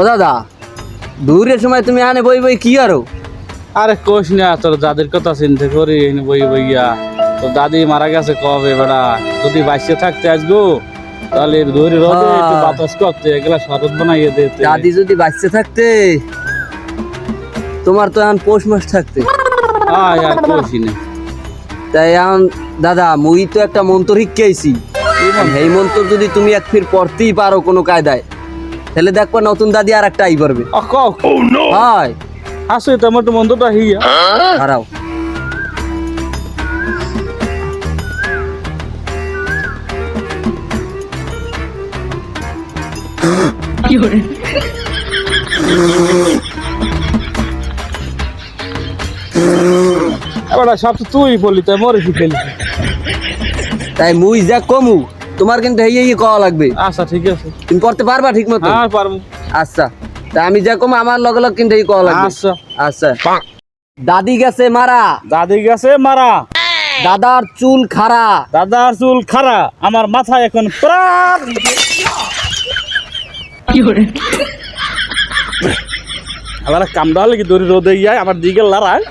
ও দাদা, দূরের সময় তুমি আনে বই বই কি আরো? আরে কোশ না, তোর দাদির কথা চিন্তা করি বই বইয়া। তোর দাদি মারা গেছে কবে বেড়া, যদি বাইসে থাকতে আসবো তাহলে ধরে রোদে একটু বাতাস করতে এগুলা শরৎ বানাইয়ে দিতে। দাদি যদি বাঁচতে থাকতে, তোমার তো এখন পৌষ মাস থাকতে। আর কোশই না। তাই এখন দাদা, মুই তো একটা মন্ত্র শিখেছি। এই মন্ত্র যদি তুমি এক ফির পড়তেই পারো কোনো কায়দায়, তাহলে দেখবা নতুন দাদি আর একটা আই পারবে। হয় আসে তোমার তো মন্ত্রটা হিয়া হারাও। এবার সব তো তুই বলি, তাই মরে ফেলি। তাই মুই যা কমু, তোমার কিন্তু এই কওয়া লাগবে। আচ্ছা ঠিক আছে, তুমি পড়তে পারবা ঠিক মতো? হ্যাঁ পারবো। আচ্ছা, তা আমি যা কমু আমার লগে লগে কিন্তু এই কওয়া লাগবে। আচ্ছা আচ্ছা। দাদি গেছে মারা, দাদি গেছে মারা, দাদার চুল খাড়া, দাদার চুল খাড়া, আমার মাথা এখন প্রাণ। আবার কামড়া হলে কি দড়ি রোদে যায় আমার দিকে লড়ায়।